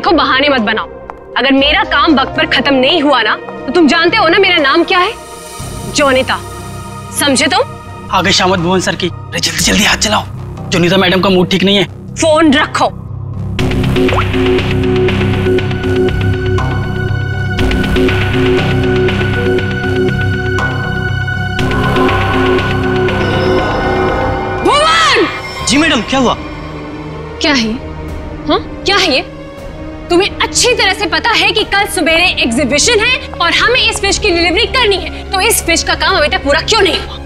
देखो बहाने मत बनाओ। अगर मेरा काम वक्त पर खत्म नहीं हुआ ना तो तुम जानते हो ना मेरा नाम क्या है? जोनिता, समझे तुम? आगे शामत भुवन सर की। जल्दी जल्दी हाथ चलाओ, जोनिता मैडम का मूड ठीक नहीं है। फोन रखो। भुवन! जी मैडम, क्या हुआ? क्या है ये? हाँ, क्या है ये? तुम्हें अच्छी तरह से पता है कि कल सवेरे एग्जीबिशन है और हमें इस फिश की डिलीवरी करनी है, तो इस फिश का काम अभी तक पूरा क्यों नहीं हुआ?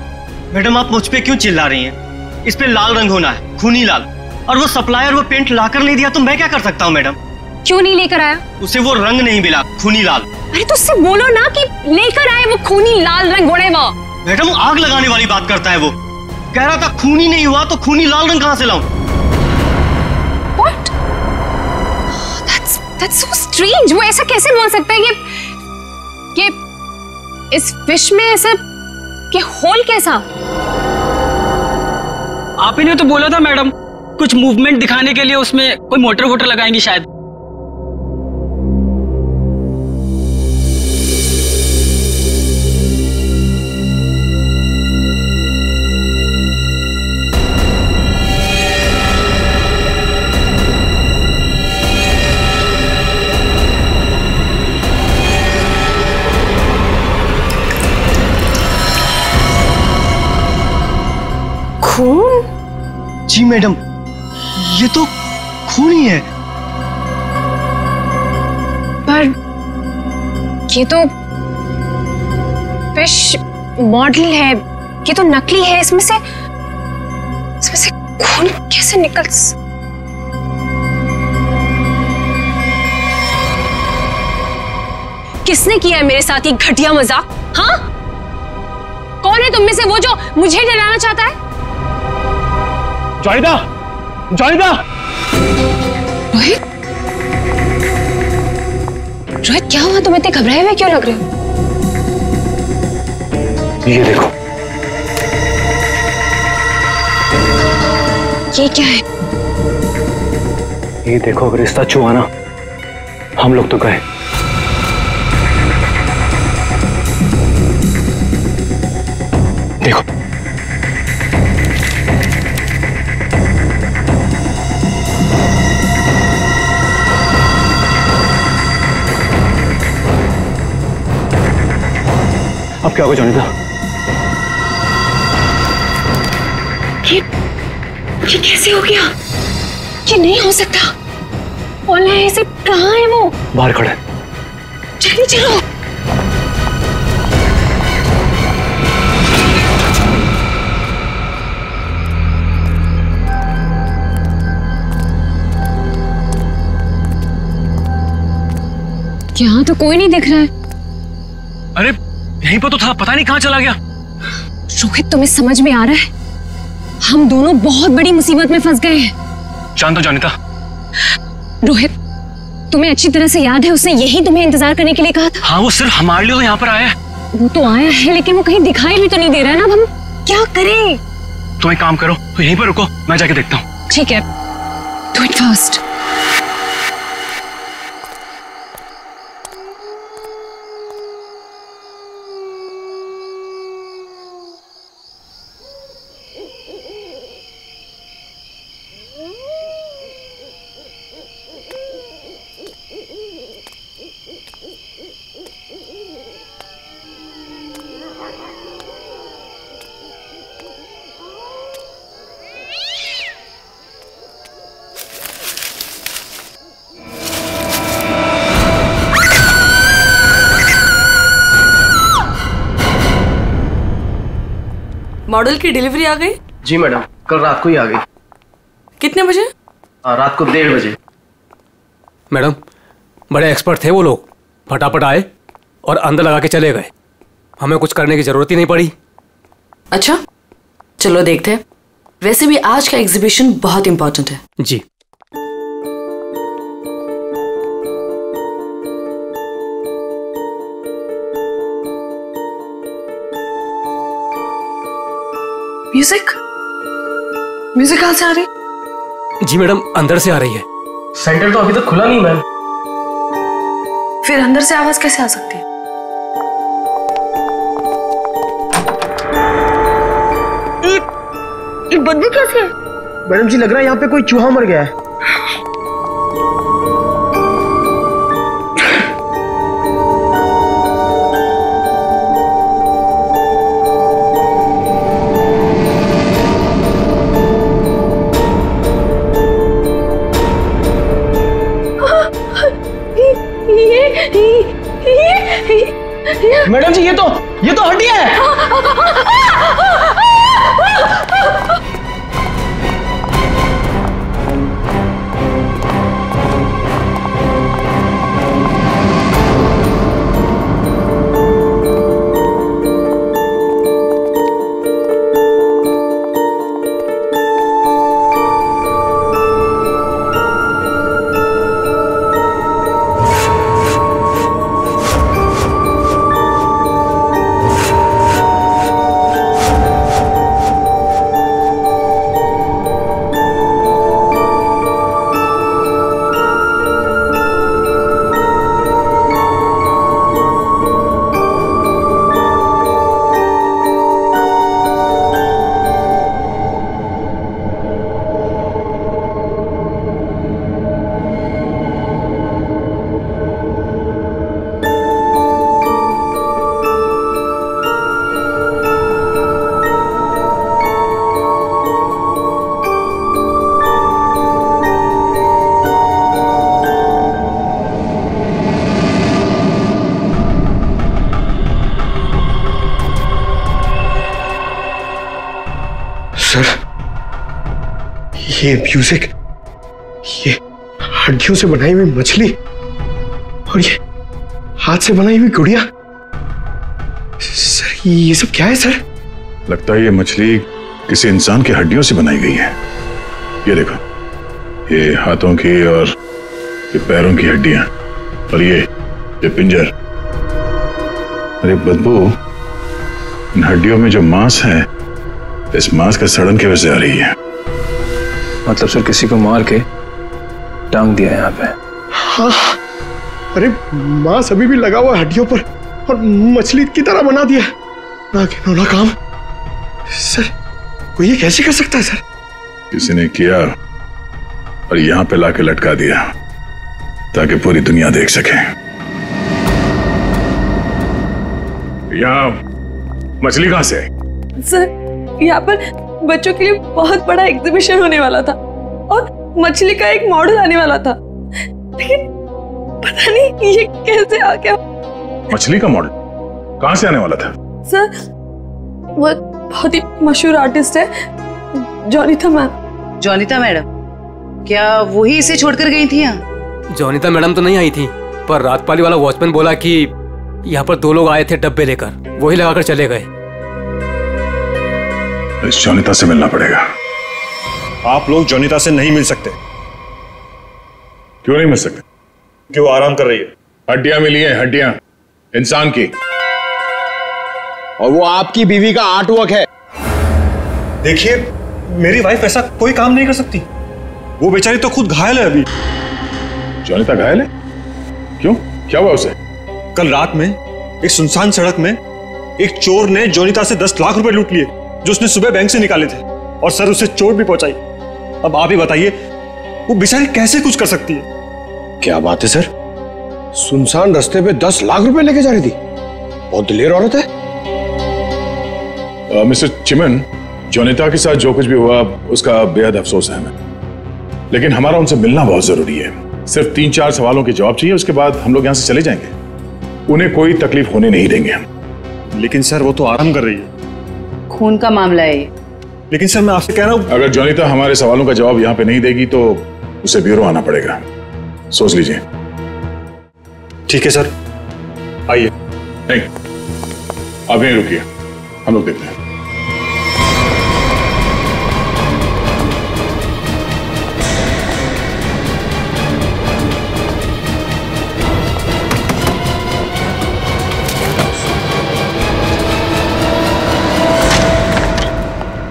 मैडम, आप मुझ पे क्यों चिल्ला रही हैं? इस पे लाल रंग होना है, खूनी लाल। और वो सप्लायर वो पेंट लाकर नहीं दिया तो मैं क्या कर सकता हूँ मैडम? क्यों नहीं लेकर आया? उसे वो रंग नहीं मिला, खूनी लाल। अरे तो उससे बोलो ना कि लेकर आए वो खूनी लाल रंग। घोड़े वो मैडम, आग लगाने वाली बात करता है वो। कह रहा था खूनी नहीं हुआ तो खूनी लाल रंग कहाँ से लाऊं? What? That's so strange. वो ऐसा कैसे बोल सकता है कि इस फिश में ऐसा कि होल कैसा? आप ही ने तो बोला था मैडम, कुछ मूवमेंट दिखाने के लिए उसमें कोई मोटर वोटर लगाएंगी शायद। खून? जी मैडम, ये तो खून ही है। पर ये तो फिश मॉडल है, ये तो नकली है। इसमें से खून कैसे निकल? किसने किया है मेरे साथ ये घटिया मजाक? हाँ, कौन है तुम में से वो जो मुझे डराना चाहता है? जोनिता! जोनिता! रोहित, रोहित क्या हुआ? तुम इतने घबराए हुए क्यों लग रहे हो? ये देखो। ये क्या है? ये देखो, अगर रिश्ता छुआ ना हम लोग तो गए। देखो, अब क्या होगा जोनिता? ये कैसे हो गया? ये नहीं हो सकता। बोला है इसे, कहाँ है वो? बाहर खड़ा है। जल्दी चलो। यहाँ तो कोई नहीं दिख रहा है। अरे यहीं पर तो था, पता नहीं कहाँ चला गया। रोहित, तुम्हें समझ में आ रहा है? हम दोनों बहुत बड़ी मुसीबत में फंस गए हैं। जानता हूं जोनिता। रोहित, तुम्हें अच्छी तरह से याद है उसने यही तुम्हें इंतजार करने के लिए कहा था? हाँ, वो सिर्फ हमारे लिए तो यहाँ पर आया है। वो तो आया है, लेकिन वो कहीं दिखाई भी तो नहीं दे रहा है ना। अब हम क्या करें? तुम एक काम करो, तो यहीं पर रुको, मैं जाके देखता हूँ। ठीक है, डू इट फास्ट। मॉडल की डिलीवरी आ गई? जी मैडम, कल रात को ही आ गई। कितने बजे? रात को 1:30 बजे। मैडम, बड़े एक्सपर्ट थे वो लोग, फटाफट आए और अंदर लगा के चले गए। हमें कुछ करने की जरूरत ही नहीं पड़ी। अच्छा, चलो देखते हैं। वैसे भी आज का एग्जीबिशन बहुत इंपॉर्टेंट है। जी। म्यूजिक म्यूजिक कहाँ से आ रही? जी मैडम, अंदर से आ रही है। सेंटर तो अभी तक खुला नहीं मैम। फिर अंदर से आवाज कैसे आ सकती है? ये बदबू कैसे है? मैडम जी लग रहा है यहाँ पे कोई चूहा मर गया है। मैडम जी ये तो हड्डियां है। ये म्यूजिक, ये हड्डियों से बनाई हुई मछली और ये हाथ से बनाई हुई गुड़िया। सर ये सब क्या है सर? लगता है ये मछली किसी इंसान की हड्डियों से बनाई गई है। ये देखो, ये हाथों की और ये पैरों की हड्डियां और ये पिंजर। अरे बदबू, इन हड्डियों में जो मांस है, इस मांस का सड़न की वजह से आ रही है। मतलब सर किसी को मार के टांग दिया यहाँ पे। हाँ, अरे मांस अभी भी लगा हुआ हड्डियों पर और मछली की तरह बना दिया। ना घिनौना काम। सर कोई ये कैसे कर सकता है सर? किसी ने किया और यहाँ पे लाके लटका दिया ताकि पूरी दुनिया देख सके। यहाँ मछली कहाँ से आई? सर यहाँ पर बच्चों के लिए बहुत बड़ा एग्जीबिशन होने वाला था और मछली का एक मॉडल आने वाला था, लेकिन पता नहीं ये कैसे आ गया। मछली का मॉडल कहाँ से आने वाला था? सर वो बहुत ही मशहूर आर्टिस्ट है, जोनिता मैम। जोनिता मैडम, क्या वही इसे छोड़कर गई थी यहाँ? जोनिता मैडम तो नहीं आई थी, पर रातपाली वाला वॉचमैन बोला कि यहाँ पर 2 लोग आए थे डब्बे लेकर, वही लगाकर चले गए। इस जोनिता से मिलना पड़ेगा। आप लोग जोनिता से नहीं मिल सकते। क्यों नहीं मिल सकते? क्यों? आराम कर रही है। हड्डियां मिली हैं, हड्डियां इंसान की, और वो आपकी बीवी का आर्टवर्क है। देखिए, मेरी वाइफ ऐसा कोई काम नहीं कर सकती। वो बेचारी तो खुद घायल है अभी। जोनिता घायल है? क्यों, क्या हुआ उसे? कल रात में एक सुनसान सड़क में एक चोर ने जोनिता से 10 लाख रुपए लूट लिए जो उसने सुबह बैंक से निकाले थे, और सर उसे चोट भी पहुंचाई। अब आप ही बताइए, वो बेचारी कैसे कुछ कर सकती है? क्या बात है सर, सुनसान रास्ते पे 10 लाख रुपए लेके जा रही थी। बहुत दिलेर औरत है। मिस्टर चिमन, जोनिता के साथ जो कुछ भी हुआ उसका बेहद अफसोस है हमें, लेकिन हमारा उनसे मिलना बहुत जरूरी है। सिर्फ 3-4 सवालों के जवाब चाहिए, उसके बाद हम लोग यहाँ से चले जाएंगे। उन्हें कोई तकलीफ होने नहीं देंगे हम। लेकिन सर वो तो आराम कर रही है। खून का मामला है। लेकिन सर मैं आपसे कह रहा हूं, अगर जोनिता हमारे सवालों का जवाब यहाँ पे नहीं देगी तो उसे ब्यूरो आना पड़ेगा। सोच लीजिए। ठीक है सर, आइए। नहीं, आप यहीं रुकिए, हम लोग देखते हैं।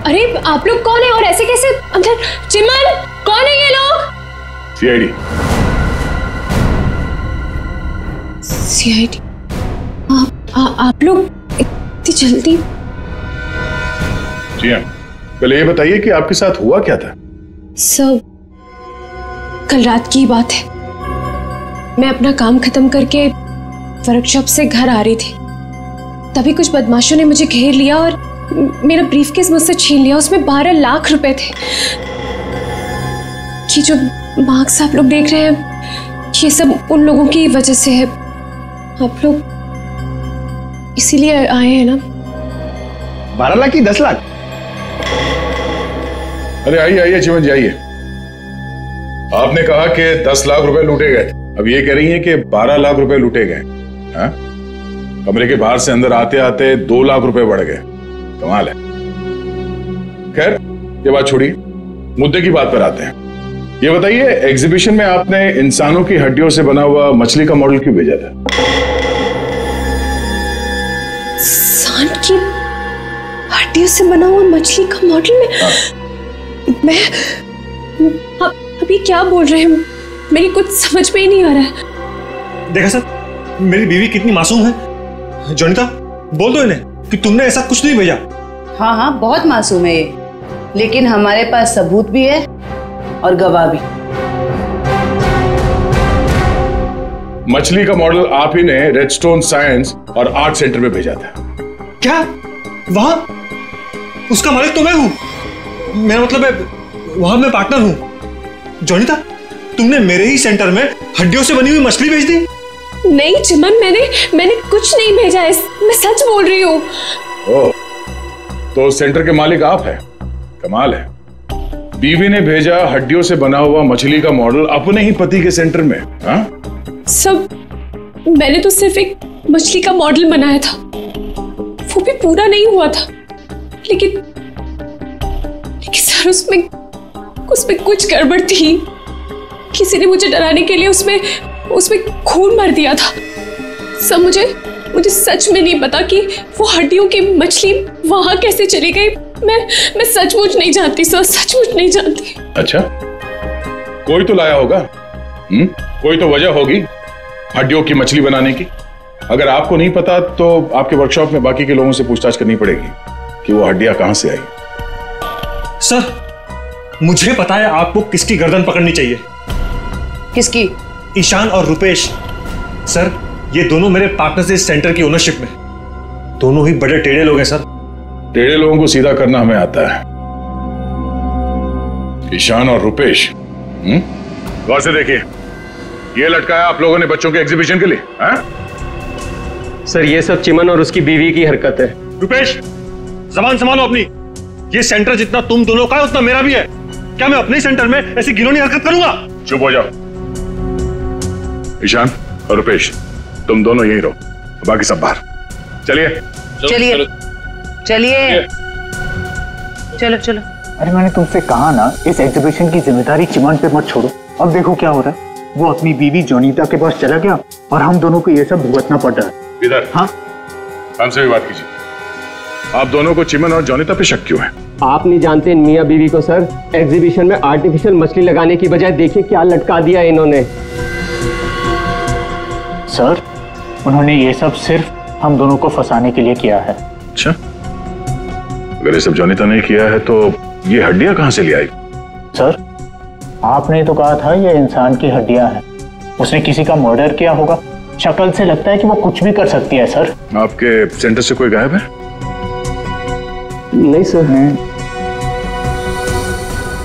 अरे आप लोग कौन है और ऐसे कैसे अंदर? चिमन, कौन है ये लोग? सीआईडी। सीआईडी? आप लोग इतनी जल्दी? जी हाँ, पहले ये बताइए कि आपके साथ हुआ क्या था? सब कल रात की बात है। मैं अपना काम खत्म करके वर्कशॉप से घर आ रही थी, तभी कुछ बदमाशों ने मुझे घेर लिया और मेरा ब्रीफकेस मुझसे छीन लिया। उसमें 12 लाख रुपए थे। ये जो मार्क्स आप लोग देख रहे हैं, ये सब उन लोगों की वजह से है। आप लोग इसीलिए आए हैं ना? 12 लाख की 10 लाख? अरे आइए आइए चिमन जी आइए। आपने कहा कि 10 लाख रुपए लूटे गए, अब ये कह रही हैं कि 12 लाख रुपए लूटे गए। हाँ? कमरे के बाहर से अंदर आते आते 2 लाख रुपए बढ़ गए। कमाल है। खैर ये बात छोड़िए, मुद्दे की बात पर आते हैं। ये बताइए, एग्जीबिशन में आपने इंसानों की हड्डियों से बना हुआ मछली का मॉडल क्यों भेजा था? इंसान की हड्डियों से बना हुआ मछली का मॉडल में? हाँ। मैं अभी क्या बोल रहे हैं? मेरी कुछ समझ में ही नहीं आ रहा है। देखा सर, मेरी बीवी कितनी मासूम है। जोनिता, बोल दो इन्हें कि तुमने ऐसा कुछ नहीं भेजा। हाँ हाँ, बहुत मासूम है ये, लेकिन हमारे पास सबूत भी है और गवाह भी। मछली का मॉडल आप ही ने रेडस्टोन साइंस और आर्ट सेंटर में भेजा था। क्या? वहां उसका मालिक तो मैं हूं। मेरा मतलब है वहां मैं पार्टनर हूं। जोनिता, तुमने मेरे ही सेंटर में हड्डियों से बनी हुई मछली भेज दी? नहीं चिमन, मैंने कुछ नहीं भेजा है, मैं सच बोल रही हूँ। ओह, तो सेंटर के मालिक आप हैं। कमाल है। बीवी ने भेजा हड्डियों से बना हुआ मछली का मॉडल अपने ही पति के सेंटर में। हाँ? सब मैंने तो सिर्फ एक मछली का मॉडल बनाया था, वो भी पूरा नहीं हुआ था। लेकिन सर उसमें कुछ गड़बड़ थी। किसी ने मुझे डराने के लिए उसमें खून भर दिया था। सब मुझे सच में नहीं पता कि वो हड्डियों की मछली वहां कैसे चली गई। मैं सचमुच नहीं जानती सर, सचमुच नहीं जानती। अच्छा, कोई तो लाया होगा। कोई तो वजह होगी हड्डियों की मछली बनाने की। अगर आपको नहीं पता तो आपके वर्कशॉप में बाकी के लोगों से पूछताछ करनी पड़ेगी कि वो हड्डियां कहां से आई। सर, मुझे पता है आपको किसकी गर्दन पकड़नी चाहिए। किसकी? ईशान और रुपेश। सर, ये दोनों मेरे पार्टनर्स इस सेंटर की ओनरशिप में। दोनों ही बड़े टेढ़े लोग हैं सर। टेढ़े लोगों को सीधा करना हमें आता है। ईशान और रुपेश, गौर से देखिए, ये लटकाया आप लोगों ने बच्चों के एग्जीबिशन के लिए। हाँ? सर, ये सब चिमन और उसकी बीवी की हरकत है। रुपेश, जबान संभालो अपनी। ये सेंटर जितना तुम दोनों का है उतना मेरा भी है। क्या मैं अपने सेंटर में ऐसी घिनौनी हरकत करूंगा? चुप हो जाओ। ईशान और रुपेश, तुम दोनों यहीं रहो, बाकी सब बाहर। चलिए चलिए चलिए, चलो चलो। अरे मैंने तुमसे कहा ना, इस एग्जीबिशन की जिम्मेदारी चिमन पे मत छोड़ो। अब देखो क्या हो रहा है। वो अपनी बीवी जोनीता के पास चला गया और हम दोनों को ये सब भुगतना पड़ रहा है। इधर। हाँ, हमसे भी बात कीजिए। आप दोनों को चिमन और जोनीता पे शक क्यों है? आप नहीं जानते मियाँ बीवी को सर। एग्जीबिशन में आर्टिफिशियल मछली लगाने की बजाय देखिए क्या लटका दिया इन्होंने। सर, उन्होंने ये सब सिर्फ हम दोनों को फंसाने के लिए किया है। अच्छा, अगर ये सब जोनीता ने किया है तो ये हड्डियां कहां से ले आई? सर, आपने तो कहा था ये इंसान की हड्डियां हैं। उसने किसी का मर्डर किया होगा। शक्ल से लगता है कि वो कुछ भी कर सकती है। सर, आपके सेंटर से कोई गायब है? नहीं सर।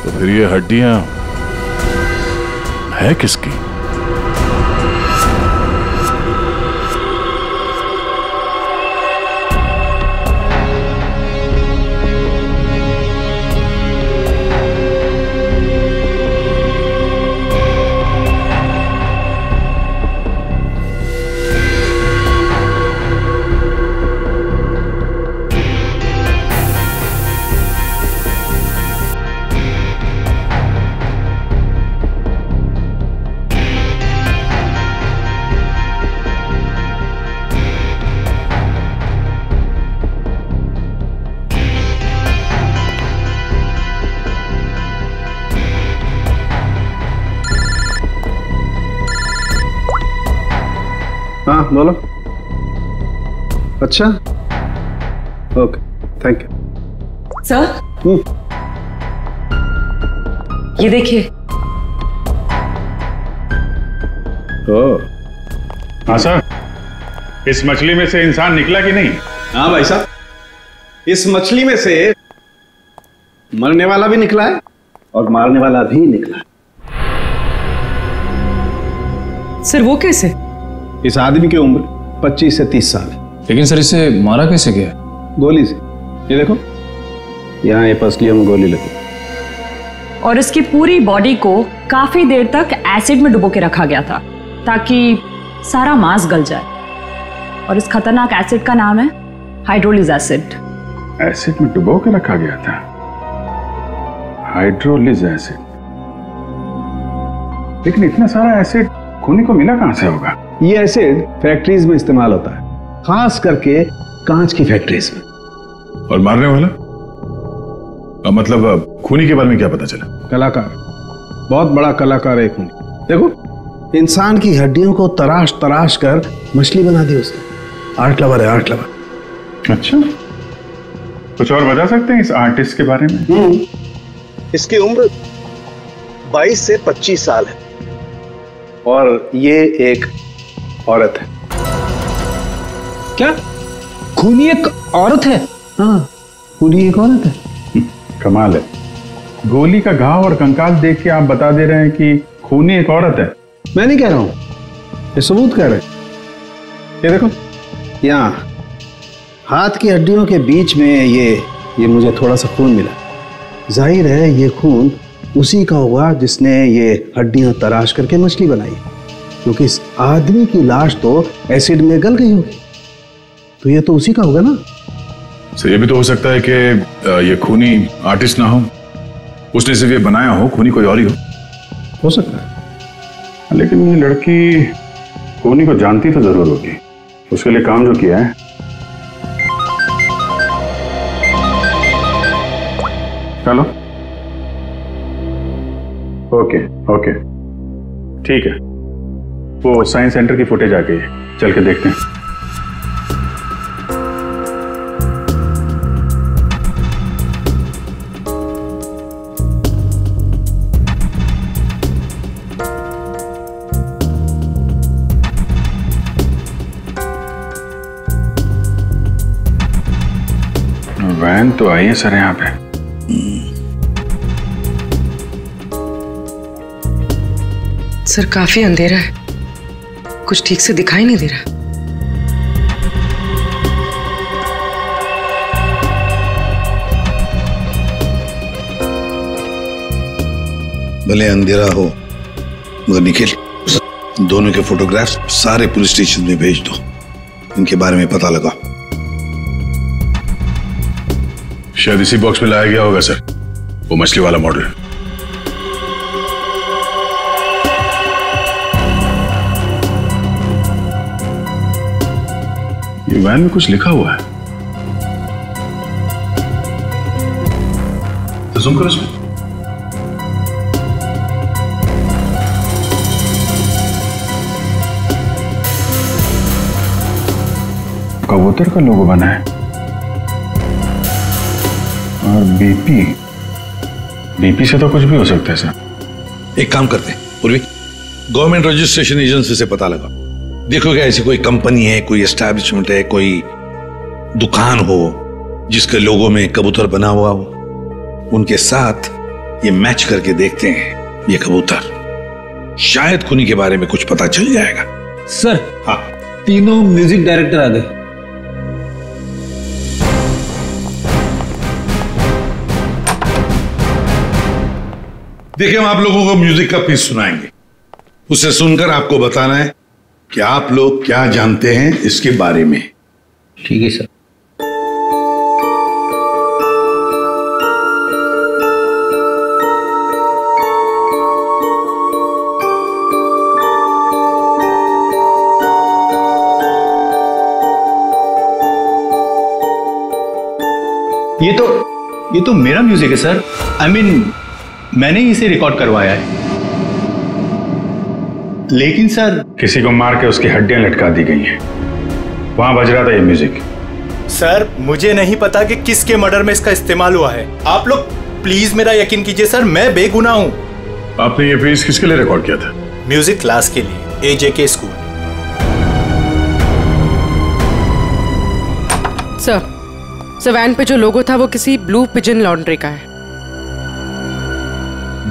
तो फिर ये हड्डियां है किसकी? बोलो। अच्छा, ओके, थैंक यू। सर, ये देखिए। हाँ सर, इस मछली में से इंसान निकला कि नहीं? हाँ भाई साहब, इस मछली में से मरने वाला भी निकला है और मारने वाला भी निकला है। सर वो कैसे? इस आदमी की उम्र 25 से 30 साल है। लेकिन सर इसे मारा कैसे गया? गोली से। ये देखो, यहाँ ये पसलियों में गोली लगी। और इसकी पूरी बॉडी को काफी देर तक एसिड में डुबो के रखा गया था ताकि सारा मांस गल जाए। और इस खतरनाक एसिड का नाम है हाइड्रोलिज एसिड। एसिड में डुबो के रखा गया था? हाइड्रोलिज एसिड। लेकिन इतना सारा एसिड खूनी को मिला कहां से होगा? ये एसिड फैक्ट्रीज में इस्तेमाल होता है, खास करके कांच की फैक्ट्रीज में। और मारने वाला? मतलब खूनी के बारे में क्या पता चला? कलाकार, बहुत बड़ा कलाकार है खूनी। देखो, इंसान की हड्डियों को तराश तराश कर मछली बना दी उसने। आर्ट लवर है, आर्ट लवर। अच्छा, कुछ और बता सकते हैं इस आर्टिस्ट के बारे में? इसकी उम्र 22 से 25 साल है और ये एक औरत है। क्या खूनी एक औरत है? हाँ, खूनी एक औरत है। कमाल है, गोली का घाव और कंकाल देख के आप बता दे रहे हैं कि खूनी एक औरत है। मैं नहीं कह रहा हूं, ये सबूत कह रहे हैं। ये देखो, यहाँ हाथ की हड्डियों के बीच में ये मुझे थोड़ा सा खून मिला। जाहिर है ये खून उसी का होगा जिसने ये हड्डियां तराश करके मछली बनाई, क्योंकि इस आदमी की लाश तो एसिड में गल गई होगी, तो ये तो उसी का होगा ना। सर, ये भी तो हो सकता है कि ये खूनी आर्टिस्ट ना हो, उसने सिर्फ ये बनाया हो, खूनी कोई और ही हो सकता है। लेकिन ये लड़की खूनी को जानती तो जरूर होगी, उसके लिए काम जो किया है। चलो, ओके ओके, ठीक है, वो साइंस सेंटर की फुटेज आ गई है, चल के देखते हैं। वैन तो आई है सर यहाँ पे। सर काफी अंधेरा है, कुछ ठीक से दिखाई नहीं दे रहा। भले अंधेरा हो मगर निखिल, दोनों के फोटोग्राफ्स सारे पुलिस स्टेशन में भेज दो, इनके बारे में पता लगा। शायद इसी बॉक्स में लाया गया होगा सर, वो मछली वाला मॉडल। ये वैन में कुछ लिखा हुआ है, तो जूम करो इसमें। कबूतर का लोगो बना है और बीपी से तो कुछ भी हो सकता है सर। एक काम करते हैं पूर्वी, गवर्नमेंट रजिस्ट्रेशन एजेंसी से पता लगा, देखो क्या ऐसी कोई कंपनी है, कोई एस्टैब्लिशमेंट है, कोई दुकान हो जिसके लोगो में कबूतर बना हुआ हो, उनके साथ ये मैच करके देखते हैं ये कबूतर, शायद खूनी के बारे में कुछ पता चल जाएगा। सर, हाँ, तीनों म्यूजिक डायरेक्टर आ गए। देखिए, हम आप लोगों को म्यूजिक का पीस सुनाएंगे, उसे सुनकर आपको बताना है कि आप लोग क्या जानते हैं इसके बारे में। ठीक है सर। ये तो मेरा म्यूजिक है सर। I mean, मैंने इसे रिकॉर्ड करवाया है। लेकिन सर, किसी को मार के उसकी हड्डियां लटका दी गई हैं। वहां बज रहा था ये म्यूजिक। सर मुझे नहीं पता कि किसके मर्डर में इसका इस्तेमाल हुआ है। आप लोग प्लीज मेरा यकीन कीजिए सर, मैं बेगुनाह हूँ। आपने ये पीस किसके लिए रिकॉर्ड किया था? म्यूजिक क्लास के लिए, AJK स्कूल। सर वैन पे जो लोगो था वो किसी ब्लू पिजन लॉन्ड्री का है।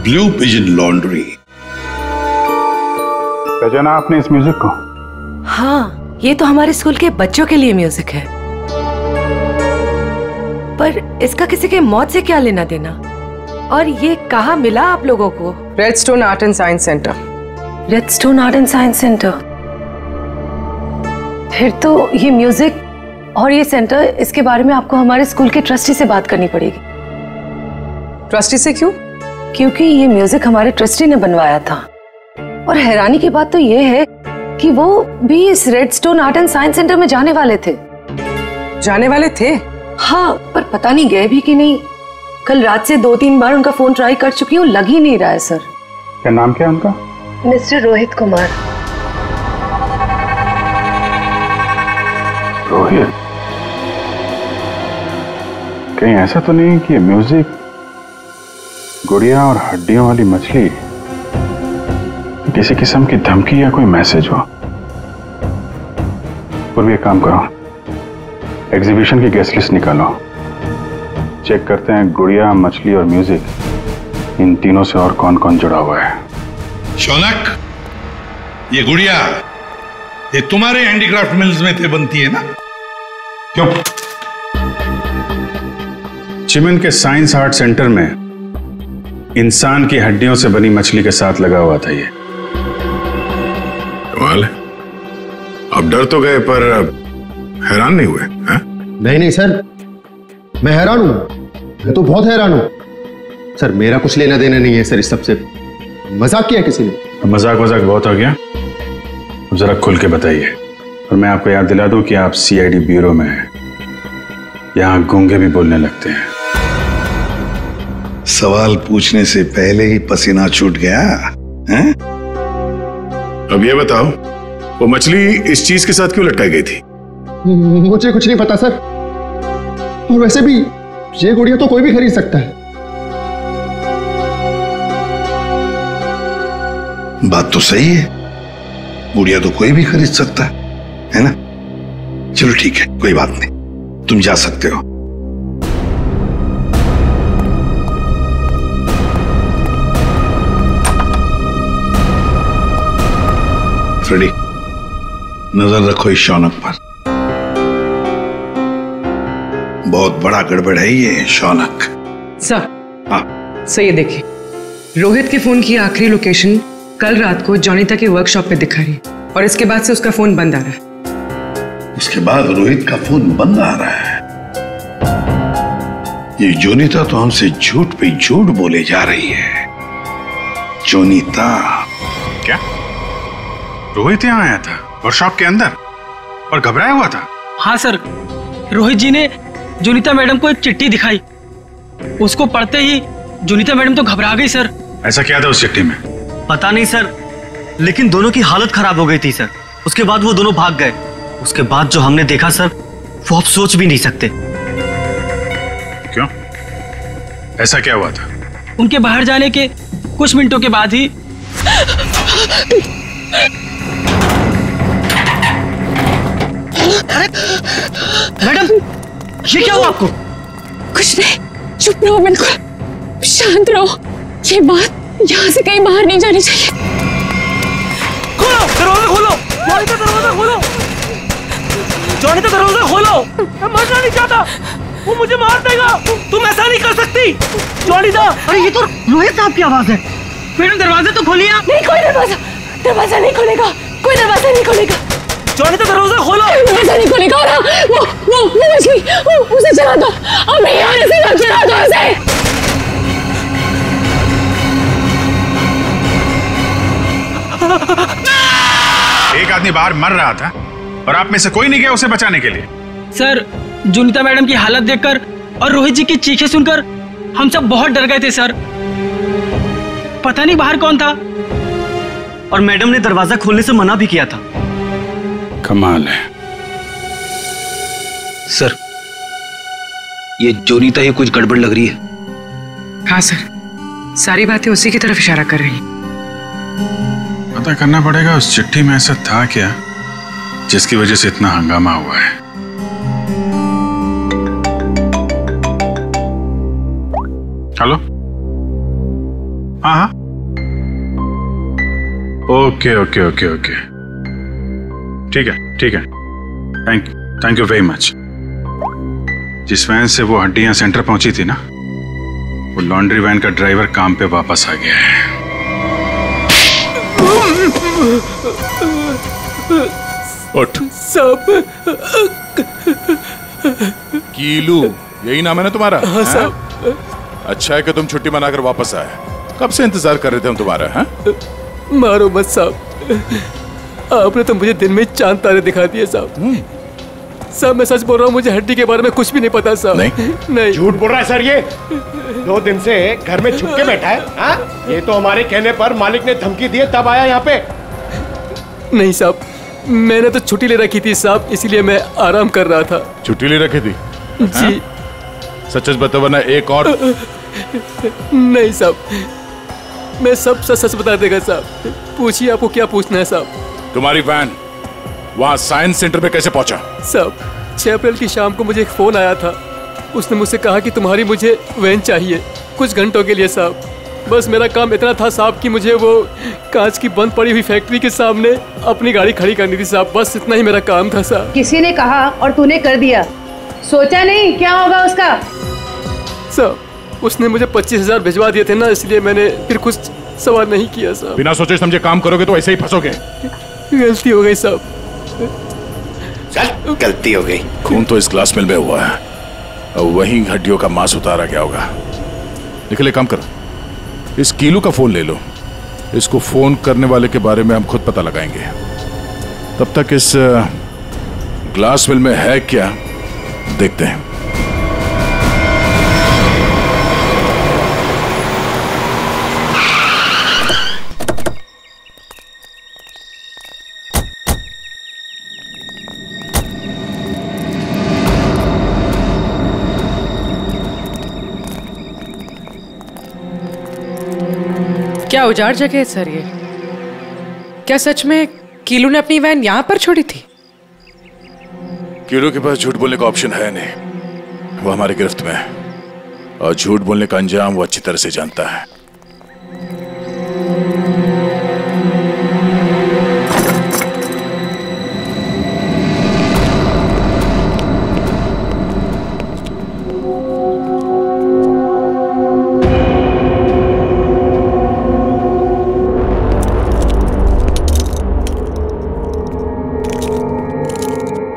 Blue pigeon laundry? पहचाना आपने इस म्यूजिक को? हाँ, ये तो हमारे स्कूल के बच्चों के लिए म्यूजिक है, पर इसका किसी के मौत से क्या लेना देना? और ये कहाँ मिला आप लोगों को? Redstone art and science centre. Redstone art and science centre? फिर तो ये म्यूजिक और ये सेंटर, इसके बारे में आपको हमारे स्कूल के ट्रस्टी से बात करनी पड़ेगी। ट्रस्टी से क्यों? क्योंकि ये म्यूजिक हमारे ट्रस्टी ने बनवाया था, और हैरानी की बात तो ये है कि वो भी इस redstone art and science centre में जाने वाले थे। जाने वाले थे? हाँ, पर पता नहीं गए भी कि नहीं। कल रात से 2-3 बार उनका फोन ट्राई कर चुकी हूँ, लग ही नहीं रहा है सर। क्या नाम क्या है उनका? मिस्टर रोहित कुमार। रोहित? कहीं ऐसा तो नहीं कि म्यूजिक गुड़िया और हड्डियों वाली मछली किसी किस्म की धमकी या कोई मैसेज हो? पूर्वी एक काम करो, एग्जीबिशन की गेस्ट लिस्ट निकालो, चेक करते हैं गुड़िया, मछली और म्यूजिक, इन तीनों से और कौन कौन जुड़ा हुआ है। शौनक, ये गुड़िया ये तुम्हारे हैंडीक्राफ्ट मिल्स में थे बनती है ना? क्यों? चिमन के साइंस आर्ट सेंटर में इंसान की हड्डियों से बनी मछली के साथ लगा हुआ था ये। कमाल है, अब डर तो गए पर हैरान नहीं हुए? नहीं नहीं सर, मैं हैरान हूं, मैं तो बहुत हैरान हूं सर। मेरा कुछ लेना देना नहीं है सर इस सबसे। मजाक किया किसी ने। मजाक बहुत हो गया, अब जरा खुल के बताइए। और मैं आपको याद दिला दूं कि आप CID ब्यूरो में हैं, यहां गूंगे भी बोलने लगते हैं। सवाल पूछने से पहले ही पसीना छूट गया हैं? अब ये बताओ, वो मछली इस चीज के साथ क्यों लटकाई गई थी? मुझे कुछ नहीं पता सर, और वैसे भी ये गुड़िया तो कोई भी खरीद सकता है। बात तो सही है, गुड़िया तो कोई भी खरीद सकता है ना? चलो ठीक है, कोई बात नहीं, तुम जा सकते हो। फ्रेडी, नजर रखो इस शौनक पर, बहुत बड़ा गड़बड़ है ये शौनक। सर, सर ये देखिए, रोहित के फोन की आखिरी लोकेशन कल रात को जोनीता के वर्कशॉप पे दिखा रही है, और इसके बाद से उसका फोन बंद आ रहा है। उसके बाद रोहित का फोन बंद आ रहा है? ये जोनीता तो हमसे झूठ पे झूठ बोले जा रही है। जोनीता? क्या रोहित यहाँ आया था वर्कशॉप के अंदर और घबराया हुआ था? हाँ सर, रोहित जी ने जोनीता मैडम को एक चिट्ठी दिखाई, उसको पढ़ते ही जोनीता मैडम तो घबरा गई सर। ऐसा क्या था उस चिट्ठी में? पता नहीं सर, लेकिन दोनों की हालत खराब हो गई थी सर। उसके बाद वो दोनों भाग गए। उसके बाद जो हमने देखा सर, वो आप सोच भी नहीं सकते। क्यों? ऐसा क्या हुआ था? उनके बाहर जाने के कुछ मिनटों के बाद ही मैडम, ये क्या हुआ आपको? कुछ नहीं, चुप रहो, बिल्कुल शांत रहो। ये बात यहाँ से कहीं बाहर नहीं जानी चाहिए। खोलो दरवाजा, खोलो जोनीता, दरवाजा खोलो जोनीता, दरवाजा खोलो। मैं मरना नहीं चाहता, वो मुझे मार देगा, तुम ऐसा नहीं कर सकती जोनीता। अरे ये तो रोहित साहब की आवाज है। मैडम दरवाजा तो खोलिए आप। नहीं, कोई दरवाजा नहीं खुलेगा, कोई दरवाजा नहीं खुलेगा। जोनीता दरवाजा खोलो। दरवाजा नहीं खुलेगा। और वो मछली, उसे चला दो, और मैं यहाँ से चला दो उसे। एक आदमी बाहर मर रहा था और आप में से कोई नहीं गया उसे बचाने के लिए? सर, जोनीता मैडम की हालत देखकर और रोहित जी की चीखें सुनकर हम सब बहुत डर गए थे सर। पता नहीं बाहर कौन था, और मैडम ने दरवाजा खोलने से मना भी किया था। कमाल है सर, ये जोनीता ही कुछ गड़बड़ लग रही है। हाँ सर, सारी बातें उसी की तरफ इशारा कर रही हैं। पता करना पड़ेगा उस चिट्ठी में ऐसा था क्या जिसकी वजह से इतना हंगामा हुआ है। हेलो, हाँ हाँ, ओके ओके ओके ओके, ठीक है ठीक है, थैंक यू वेरी मच। जिस वैन से वो हड्डियां सेंटर पहुंची थी ना, वो लॉन्ड्री वैन का ड्राइवर काम पे वापस आ गया है। उठ। सब कीलू, यही नाम है ना तुम्हारा? हाँ साहब। अच्छा है कि तुम छुट्टी मनाकर वापस आए। कब से इंतजार कर रहे थे हम तुम्हारा? हाँ? मारो मत साहब, आपने तो मुझे दिन में चांद तारे दिखा दिए साहब। साहब मैं सच बोल रहा हूँ, मुझे हड्डी के बारे में कुछ भी नहीं पता साहब। नहीं झूठ बोल रहा है सर, ये 2 दिन से घर में छुप के बैठा है। हाँ? ये तो हमारे कहने पर मालिक ने धमकी दी है तब आया यहाँ पे। नहीं साहब, मैंने तो छुट्टी ले रखी थी साहब, इसलिए मैं आराम कर रहा था। छुट्टी ले रखी थी? जी। सच बता वरना एक और। नहीं साहब, मैं सब सच बता देगा साहब। पूछिए आपको क्या पूछना है साहब। तुम्हारी वैन वहाँ साइंस सेंटर पे कैसे पहुंचा? साहब 6 अप्रैल की शाम को मुझे एक फोन आया था। उसने मुझसे कहा कि तुम्हारी मुझे वैन चाहिए कुछ घंटों के लिए साहब। बस मेरा काम इतना था साहब कि मुझे वो कांच की बंद पड़ी हुई फैक्ट्री के सामने अपनी गाड़ी खड़ी करनी थी साहब। बस इतना ही मेरा काम था साहब। किसी ने कहा और तूने कर दिया, सोचा नहीं क्या होगा उसका? साहब उसने मुझे 25,000 भिजवा दिए थे ना, इसलिए मैंने फिर कुछ सवाल नहीं किया साहब। बिना सोचे समझे काम करोगे तो ऐसे ही फंसोगे। गलती हो गई साहब। चल, गलती हो गई। खून तो इस ग्लास मिल में हुआ है और वहीं हड्डियों का मांस उतारा गया होगा। निकले, काम करो, इस कीलू का फोन ले लो। इसको फोन करने वाले के बारे में हम खुद पता लगाएंगे। तब तक इस ग्लास मिल में है क्या देखते हैं। क्या उजाड़ जगह है सर ये? क्या सच में कीलू ने अपनी वैन यहाँ पर छोड़ी थी? कीलू के पास झूठ बोलने का ऑप्शन है नहीं, वो हमारी गिरफ्त में है और झूठ बोलने का अंजाम वो अच्छी तरह से जानता है।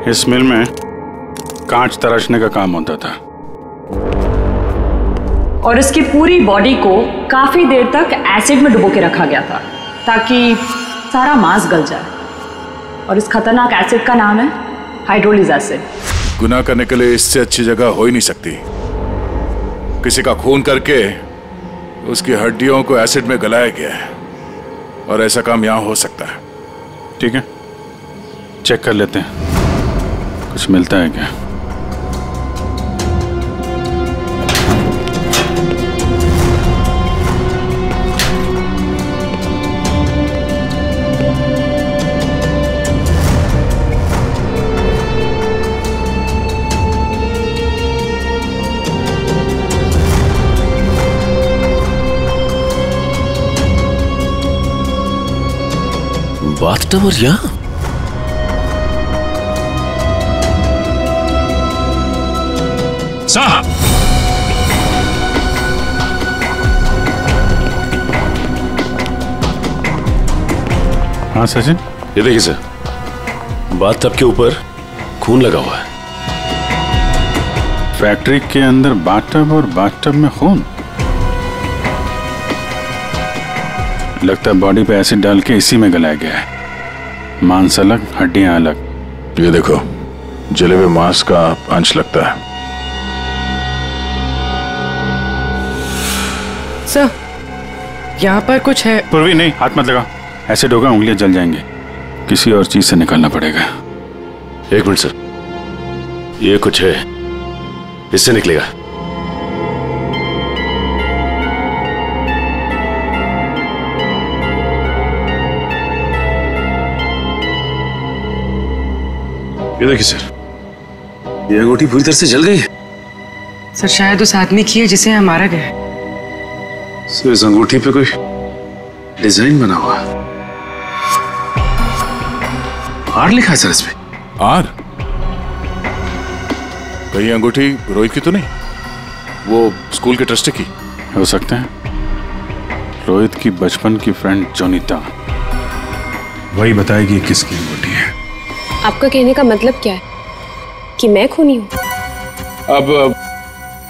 इस मिल में कांच तराशने का काम होता था और इसकी पूरी बॉडी को काफी देर तक एसिड में डुबो के रखा गया था ताकि सारा मांस गल जाए। और इस खतरनाक एसिड का नाम है हाइड्रोलिक एसिड। गुनाह करने के लिए इससे अच्छी जगह हो ही नहीं सकती। किसी का खून करके उसकी हड्डियों को एसिड में गलाया गया है और ऐसा काम यहां हो सकता है। ठीक है, चेक कर लेते हैं कुछ मिलता है क्या। बाथटब और यहाँ साहब, हाँ सचिन, ये देखिए सर, बाथटब के ऊपर खून लगा हुआ है। फैक्ट्री के अंदर बाथटब और बाथटब में खून। लगता है बॉडी पे एसिड डाल के इसी में गलाया गया है। मांस अलग, हड्डियां अलग। ये देखो, जले हुए मांस का अंश लगता है। सर, यहाँ पर कुछ है। पूर्वी नहीं, हाथ मत लगा। ऐसे डोगा उंगलियां जल जाएंगे, किसी और चीज से निकालना पड़ेगा। एक मिनट सर, ये कुछ है, इससे निकलेगा। ये देखिए सर, ये अंगूठी पूरी तरह से जल गई है। सर शायद उस आदमी की है जिसे यहाँ मारा गया है। सर इस अंगूठी पे कोई डिजाइन बना हुआ है। आर लिखा है सर इसमें। आर? कहीं अंगूठी रोहित की तो नहीं? वो स्कूल के ट्रस्टी की हो सकते हैं। रोहित की बचपन की फ्रेंड जोनीता, वही बताएगी किसकी अंगूठी है। आपका कहने का मतलब क्या है कि मैं खूनी हूँ? अब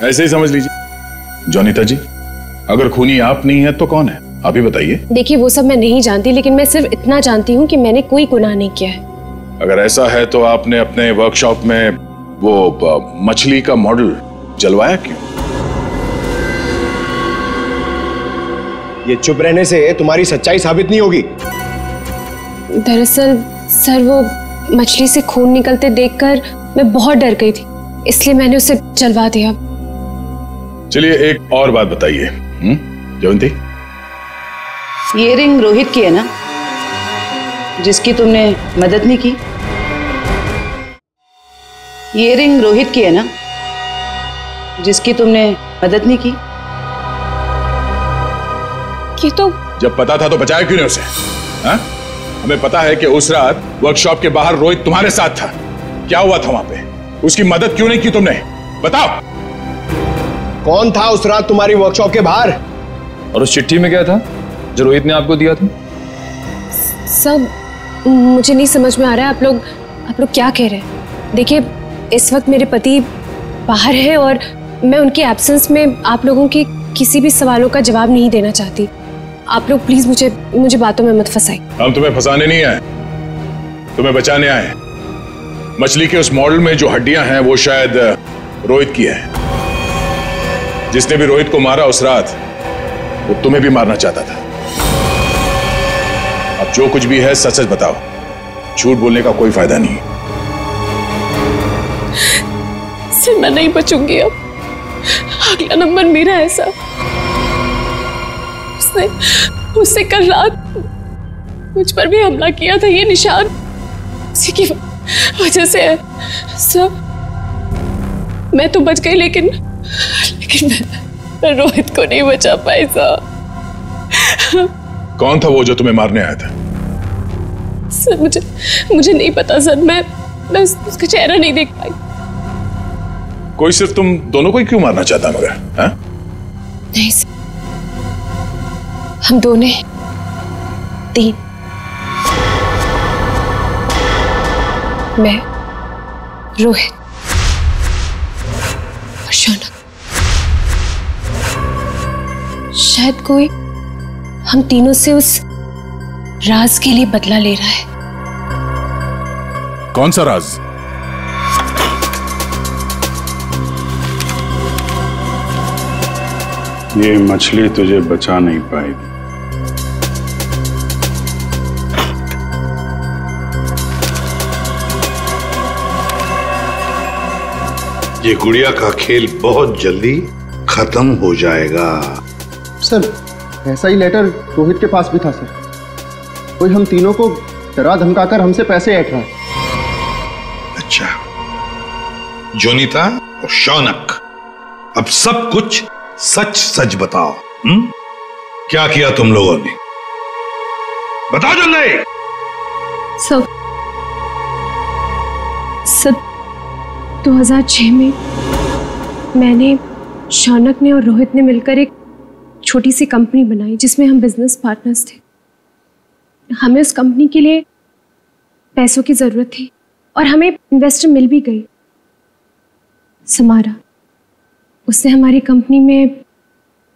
ऐसे ही समझ लीजिए। जोनीता जी, अगर खूनी आप नहीं है तो कौन है, आप ही बताइए। देखिए वो सब मैं नहीं जानती, लेकिन मैं सिर्फ इतना जानती हूँ कि मैंने कोई गुनाह नहीं किया है। अगर ऐसा है तो आपने अपने वर्कशॉप में वो मछली का मॉडल जलवाया क्यों? ये चुप रहने से तुम्हारी सच्चाई साबित नहीं होगी। दरअसल सर वो मछली से खून निकलते देखकर मैं बहुत डर गई थी, इसलिए मैंने उसे जलवा दिया। चलिए एक और बात बताइए जयंती। ये रिंग रोहित की है ना, जिसकी तुमने मदद नहीं की? ये रिंग रोहित की है ना, जिसकी तुमने मदद नहीं की? ये तो जब पता था तो बचाया क्यों नहीं उसे? हा? हमें पता है कि उस रात वर्कशॉप के बाहर रोहित तुम्हारे साथ था। क्या हुआ था वहां पे? उसकी मदद क्यों नहीं की तुमने? बताओ। कौन था उस रात तुम्हारी वर्कशॉप के बाहर? और उस चिट्ठी में क्या था जो रोहित ने आपको दिया था? सब मुझे नहीं समझ में आ रहा है। आप लोग क्या कह रहे हैं? देखिए इस वक्त मेरे पति बाहर है और मैं उनके एब्सेंस में आप लोगों के किसी भी सवालों का जवाब नहीं देना चाहती। आप लोग प्लीज मुझे बातों में मत फंसाइए। हम तुम्हें फंसाने नहीं आए, तुम्हें बचाने आए। मछली के उस मॉडल में जो हड्डियां हैं वो शायद रोहित की है। जिसने भी रोहित को मारा उस रात वो तुम्हें भी मारना चाहता था। अब जो कुछ भी है सच सच बताओ, झूठ बोलने का कोई फायदा नहीं। सर मैं नहीं बचूंगी अब, अगला नंबर मेरा है सर। उसने कल रात मुझ पर भी हमला किया था। ये निशान उसी की वजह से है सर। मैं तो बच गई लेकिन मैं रोहित को नहीं बचा पाई सर। कौन था वो जो तुम्हें मारने आया था? सर मुझे नहीं पता सर। मैं उसका चेहरा नहीं देख पाई। कोई सिर्फ तुम दोनों को ही क्यों मारना चाहता मगर? हा? नहीं सर, हम दोनों 3, मैं, रोहित और शौनक। शायद कोई हम तीनों से उस राज के लिए बदला ले रहा है। कौन सा राज? ये मछली तुझे बचा नहीं पाएगी। ये गुड़िया का खेल बहुत जल्दी खत्म हो जाएगा। सर ऐसा ही लेटर रोहित के पास भी था सर। कोई हम तीनों को डरा धमकाकर हमसे पैसे ऐंठ रहा है। अच्छा, जोनीता और शौनक, अब सब कुछ सच सच बताओ। क्या किया तुम लोगों ने? बताओ जल्दी। सब 2006 में मैंने, शौनक ने और रोहित ने मिलकर एक छोटी सी कंपनी बनाई जिसमें हम बिजनेस पार्टनर्स थे। हमें उस कंपनी के लिए पैसों की जरूरत थी और हमें इन्वेस्टर मिल भी गई, समारा। उसने हमारी कंपनी में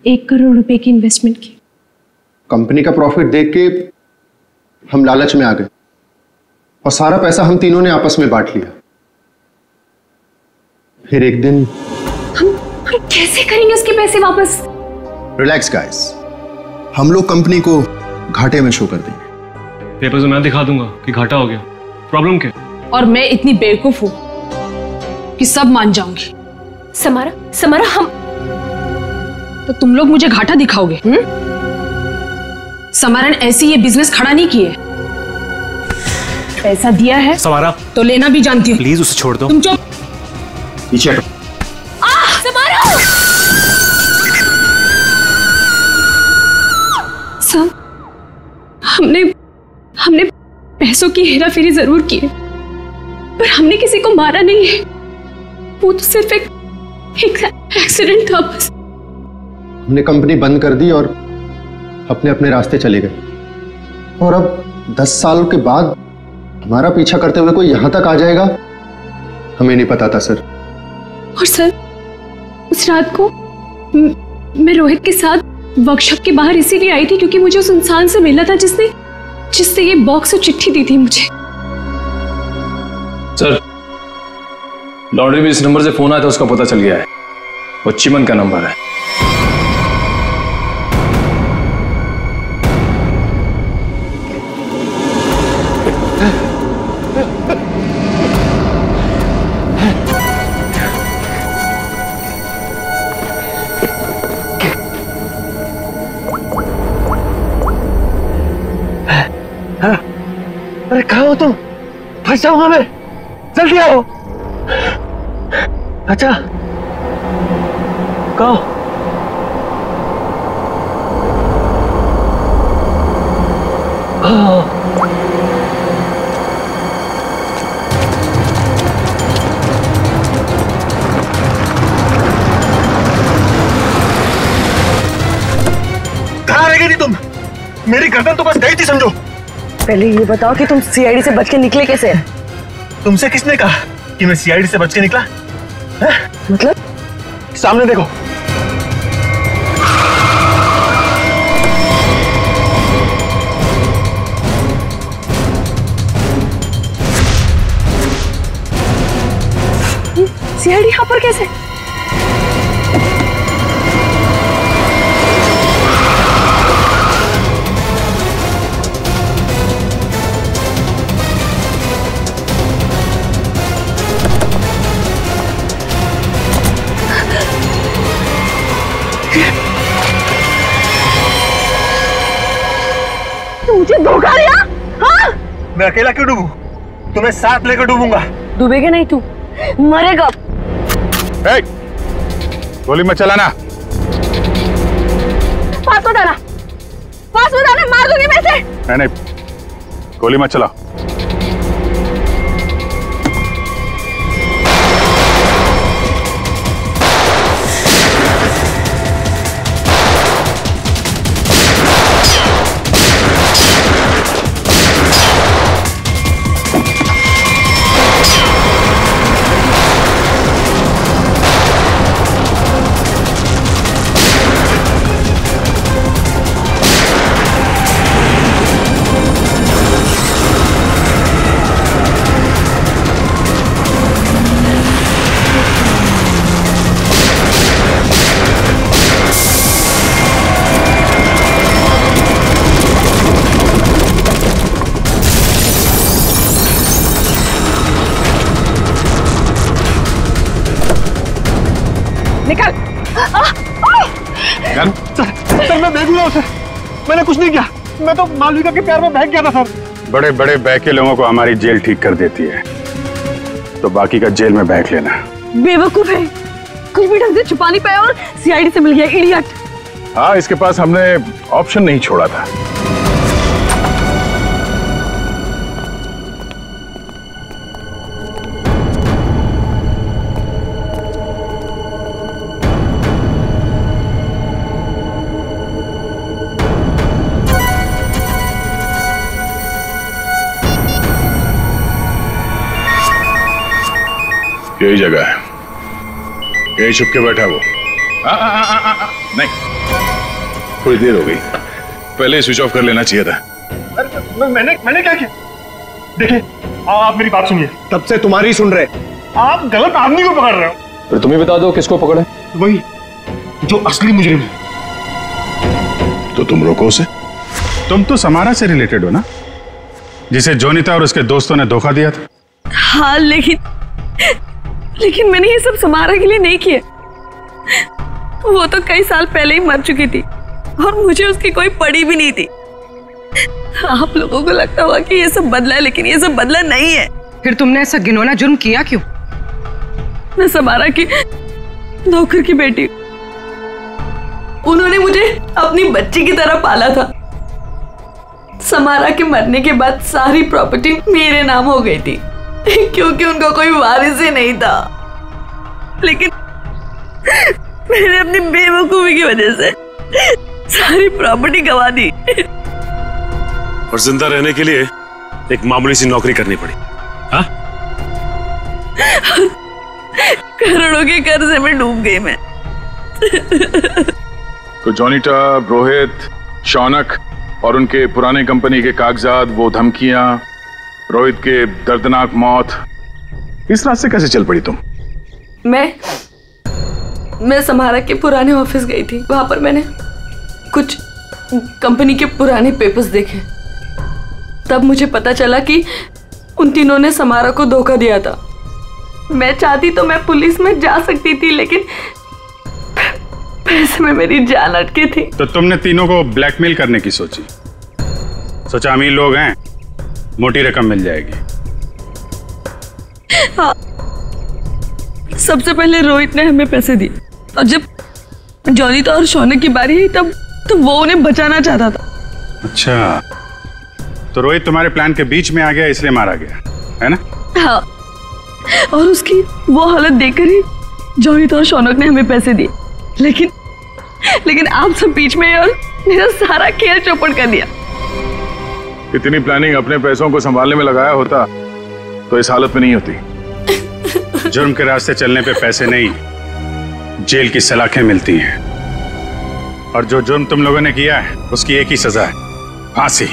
1 करोड़ रुपए की इन्वेस्टमेंट की। कंपनी का प्रॉफिट देख के हम लालच में आ गए और सारा पैसा हम तीनों ने आपस में बांट लिया। फिर एक दिन हम कैसे करेंगे उसके पैसे वापस? रिलैक्स गाइस, हम लोग कंपनी को घाटे में शो कर देंगे। पेपर्स में मैं दिखा दूंगा कि घाटा हो गया। प्रॉब्लम क्या? और मैं इतनी बेवकूफ हूं कि सब मान जाऊंगी। समारा हम तो तुम लोग मुझे घाटा दिखाओगे? समारा ने ऐसे ये बिजनेस खड़ा नहीं किए। पैसा दिया है समारा तो लेना भी जानती हूँ। प्लीज उसे छोड़ दो। तुम चुप। पीछे हटो। समारा सब हमने पैसों की हेराफेरी जरूर की है, पर हमने किसी को मारा नहीं है। वो तो सिर्फ एक एक्सीडेंट था बस। हमने कंपनी बंद कर दी और अपने अपने रास्ते चले गए, और अब 10 साल के बाद हमारा पीछा करते हुए कोई यहां तक आ जाएगा, हमें नहीं पता था सर। और सर, उस रात को मैं रोहित के साथ वर्कशॉप के बाहर इसीलिए आई थी क्योंकि मुझे उस इंसान से मिलना था जिससे ये बॉक्स और चिट्ठी दी थी मुझे। सर, लॉन्ड्री में इस नंबर से फोन आया था, उसका पता चल गया है। वो चिमन का नंबर है। अरे कहाँ हो तुम? फंस जाऊंगा मैं, जल्दी आओ। अच्छा कहो। कहाँ रह गई थी तुम? मेरी गर्दन तो बस गई थी समझो। पहले ये बताओ कि तुम सीआईडी से बच के निकले कैसे? तुमसे किसने कहा कि मैं सीआईडी से बच के निकला? मतलब? सामने देखो। सीआईडी यहाँ पर कैसे? मुझे धोखा दिया? हाँ? मैं अकेला क्यों डूबूं? तुम्हें साथ लेकर डूबूंगा। डूबेगा नहीं, तू मरेगा। गोली मत चलाना। पास मत आना, मार दूंगी मैं इसे। नहीं, गोली मत चला। निकल। सर मैं देखूंगा उसे। मैंने कुछ नहीं किया, मैं तो मालविका के प्यार में बहक गया था सर। बड़े बड़े बहके लोगों को हमारी जेल ठीक कर देती है, तो बाकी का जेल में बहक लेना। बेवकूफ है, कुछ भी ढंग से छुपा नहीं पाया और सीआईडी से मिल गया, इडियट। हाँ, इसके पास हमने ऑप्शन नहीं छोड़ा था। यही जगह है, यही छुप के बैठा वो। नहीं, थोड़ी देर हो गई, पहले स्विच ऑफ कर लेना चाहिए था। अरे मैंने क्या किया? देखिए, आप मेरी बात सुनिए। तब से तुम्हारी सुन रहे, आप गलत आदमी को पकड़ रहे हो। फिर तुम ही बता दो किसको पकड़े? वही जो असली मुजरिम है। तो तुम रोको उसे। तुम तो समारा से रिलेटेड हो ना? जिसे जोनीता और उसके दोस्तों ने धोखा दिया था? हाँ, लेकिन मैंने ये सब समारा के लिए नहीं किया। वो तो कई साल पहले ही मर चुकी थी और मुझे उसकी कोई पड़ी भी नहीं थी। आप लोगों को लगता होगा कि ये सब बदला है, लेकिन ये सब बदला नहीं है। फिर तुमने ऐसा घिनौना जुर्म किया क्यों? मैं समारा की नौकर की बेटी, उन्होंने मुझे अपनी बच्ची की तरह पाला था। समारा के मरने के बाद सारी प्रॉपर्टी मेरे नाम हो गई थी क्योंकि उनका कोई वारिस ही नहीं था। लेकिन मैंने अपनी बेवकूफी की वजह से सारी प्रॉपर्टी गंवा दी और जिंदा रहने के लिए एक मामूली सी नौकरी करनी पड़ी। हाँ? करोड़ों के कर्जे में डूब गई मैं। तो जोनीता, रोहित, शौनक और उनके पुराने कंपनी के कागजात, वो धमकियां, रोहित के दर्दनाक मौत, इस रास्ते कैसे चल पड़ी तुम? मैं समारा के पुराने ऑफिस गई थी। वहां पर मैंने कुछ कंपनी के पुराने पेपर्स देखे। तब मुझे पता चला कि उन तीनों ने समारा को धोखा दिया था। मैं चाहती तो मैं पुलिस में जा सकती थी, लेकिन पैसे में मेरी जान अटकी थी। तो तुमने तीनों को ब्लैकमेल करने की सोची? सोचा अमीर लोग हैं, मोटी रकम मिल जाएगी। हाँ, सबसे पहले रोहित ने हमें पैसे दिए और जब जोनीता और शौनक की बारी आई तब वो उन्हें बचाना चाहता था। अच्छा, तो रोहित तुम्हारे प्लान के बीच में आ गया, इसलिए मारा गया, है ना? हाँ, और उसकी वो हालत देखकर ही जोनीता और शौनक ने हमें पैसे दिए। लेकिन आप सब बीच में और मेरा सारा खेल चौपट कर दिया। इतनी प्लानिंग अपने पैसों को संभालने में लगाया होता तो इस हालत में नहीं होती। जुर्म के रास्ते चलने पे पैसे नहीं, जेल की सलाखें मिलती हैं। और जो जुर्म तुम लोगों ने किया है उसकी एक ही सजा है, फांसी।